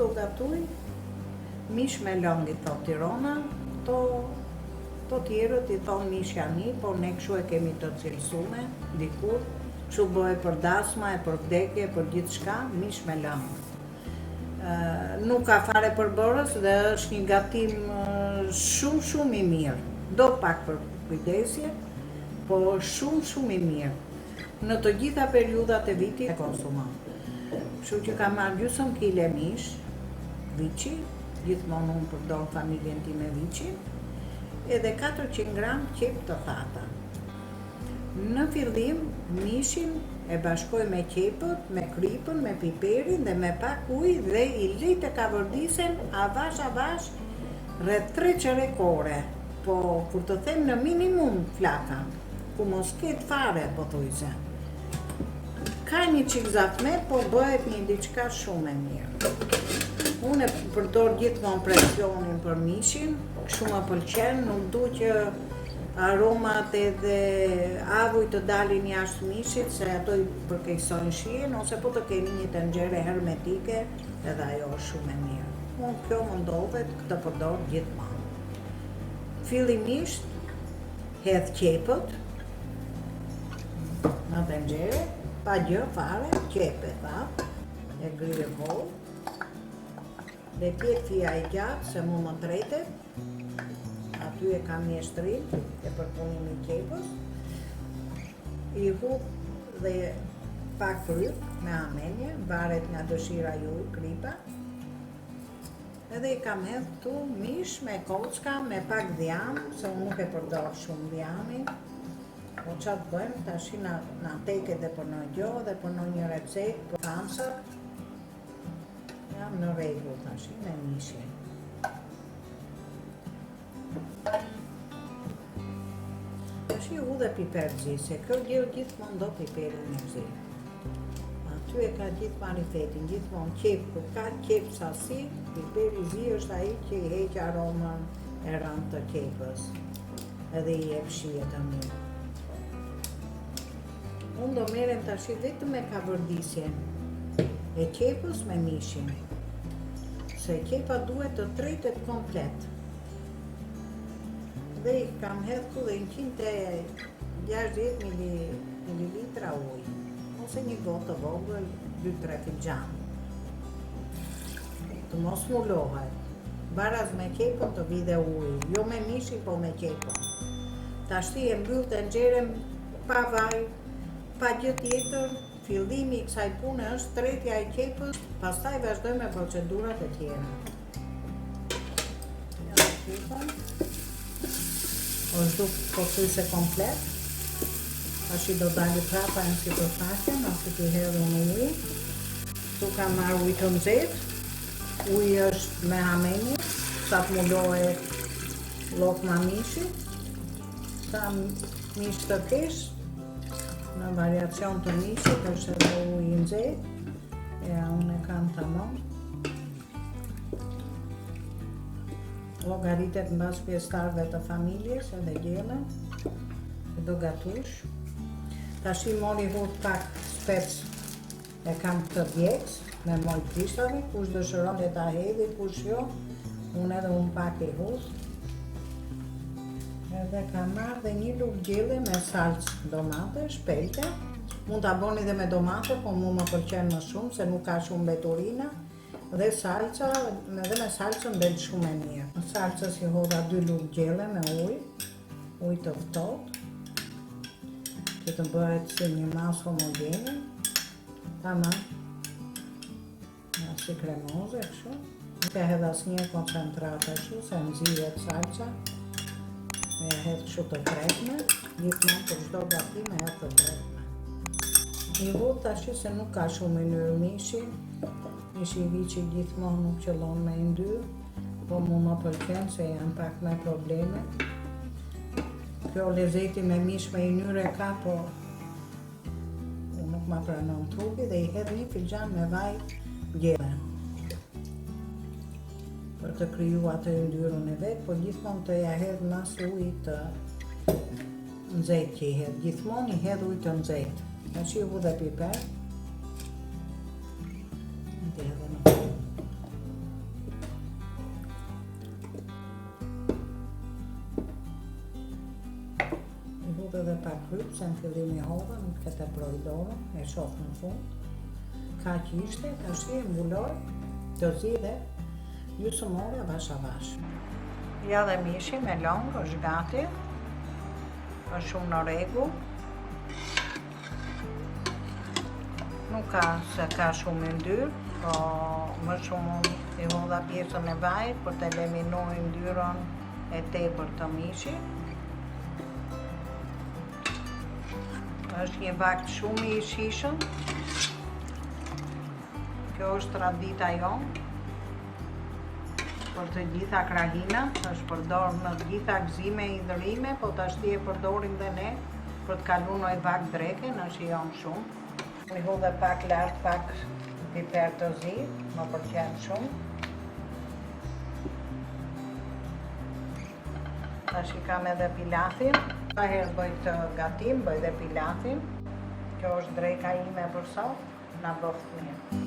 do gatuj mish me lang i thot Tirana, to tjerët i thonë mish jani, po ne kështu e kemi të cilësume, dikur, kështu bëhe për dasma, e për vdekje, për gjithë shka, mish me lang. Nuk ka fare përbërës dhe është një gatim shumë i mirë. Do pak për kujdesje, po shumë i mirë. Në të gjitha periudat e vitit e konsumon. Kështu që ka marrë gjysmë kile mish, vici, gjithmonë unë përdor familjen time vici, edhe 400 gram qep të thata. Në fillim, mishin e bashkoj me qepët, me krypën, me piperin dhe me pak ujë dhe i lej të kavërdisen avash rreth 3 çerek ore. Po kur të them në minimum flaka, ku mos ketë fare po thujse. Ka një qik zafme, po bëhet një diçka shumë e mirë. Unë e përdor gjithmonë presionin për mishin, shumë më pëlqen, nuk du që aromat edhe avuj të dalin jashtë mishit, se ato i përkeqësojnë shijen, ose po të keni një tenxhere hermetike, edhe ajo është shumë e mirë. Unë kjo më ndodhet këtë përdor gjithmonë. Fillimisht, hedh qepët në tenxhere, pa gjë fare, qepe thatë, e grye kohë, dhe tjetë fija e gjatë, se mu më tretet, aty e kam mjeshtrin e përpunim i qepës, i hudh dhe pak fryk me amenje, varet nga dëshira ju, krypa, edhe i kam hedh këtu mish me kocka, me pak dhjam, se unë nuk e përdor shumë dhjamin, po qatë bëjmë, tash na teke dhe për në gjo dhe për në një recet për kamsat, jam në rregull tash me mishin. Tash i hu dhe piper zi, se kjo gjellë gjithmonë do piperin e zi. Aty e ka gjithë marifetin, gjithmonë qep, kur ka qep sasi, piperi zi është ai që i heq aromën e rëndë të qepës, edhe i jep shije të mirë. Unë do merrem tash vetëm me kavërdisjen e qepës me mishin, se qepa duhet të tretet komplet. Dhe i kam hedhë dhe 160 ml ujë, ose një gotë të vogël, 2-3 filxhan. Të mos mullohet, baraz me qepën të vi dhe ujë, jo me mishin, po me qepën. Tashti e mbyll tenxherën pa vaj, pa gjë tjetër. Fillimi i kësaj pune është tretja e qepës, pastaj vazhdoj me procedurat e tjera. Ja, qepën. është pothuajse komplet. Tash i do dali prapa në sipërfaqe, pasi t'i hedhur në ujë. Tu kam marrë ujë të nxehtë. Uji është me hamenje, sa të mullohet llokma mishi. Sa mish të kesh, në variacion të mishit, është edhe ujë i nxehtë. Ja, unë e kam tamam. Llogaritet mbas pjesëtarëve të familjes edhe gjellën, e do gatush. Tash i mori hudh pak spec, e kam këtë djegës me moj krishtave, kush dëshiron e ta hedhi, kush jo, unë edhe unë pak i hudh. Edhe kam marrë dhe një lugë gjelle me salcë domate, shpelte. Mund ta boni dhe me domate, po mu më pëlqen më shumë, se nuk ka shumë mbeturina. Dhe salca, edhe me salcën del shumë e mirë. Në salcës i hodha 2 lugë gjelle me ujë të ftohtë, që të bëhet si një masë homogene. Tamam. Si kremoze, kështu. Nuk e hedh asnjë koncentrata kështu, se nxihet salca. E hedh kështu të tretme, gjithmonë për çdo gatim e hedh të tretme. I hudh tash se nuk ka shumë ynyr mishi. Mishi i vici gjithmonë nuk qëllon me yndyrë, po mu më pëlqen se janë pak me probleme. Kjo lezeti me mish me ynyr e ka, po nuk ma pranon trupi, dhe i hedh 1 filxhan me vaj gjelle. Për të kriju atë yndyrën e vet, po gjithmonë të ja hedh mas ujit të nxehtë që i hedh. Gjithmonë i hedh ujë të nxehtë. Tash i hu dhe piper. futë edhe pak kryp, se në fillim i hodha, nuk këtë proj dorën, e shoh në fund. Ka që ishte, ta shi e mbuloj, të zidhe, gjysmë ore avash avash. Ja dhe mishi me longë, është gati, është shumë në rregull. Nuk ka se ka shumë yndyrë, po më shumë i hodha pjesën e vajit për të eliminoj yndyrën e tepër të mishit. Është një vakt shumë i shishëm. Kjo është tradita jonë për të gjitha krahinat, është përdorur në të gjitha gëzime e idhërime, po tashti e përdorim dhe ne për të kaluar në vakt dreke, në shijon shumë. Mi hodhe pak lart, pak piper të zi, më pëlqen shumë. Tash i kam edhe pilafin. Ka herë bëj të gatim, bëj dhe pilafin. Kjo është dreka ime për sot, na bëft mirë.